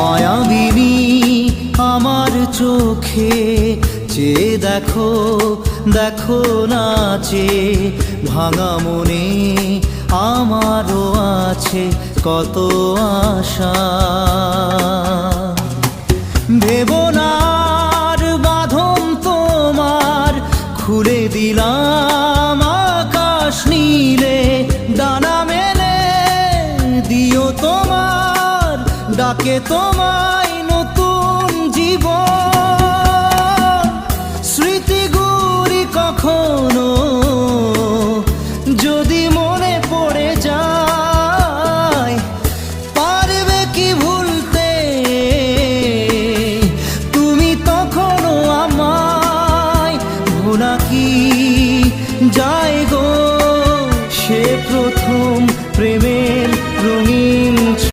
মায়াবিনী আমার চোখে চেয়ে দেখো, দেখো নাচে ভাঙা মনে আমারও আছে কত আশা। ভেবনার বাঁধন তোমার খুলে দিলাম আকাশ নীলে, ডানা মেলে দিও তোমার ডাকে তোমায়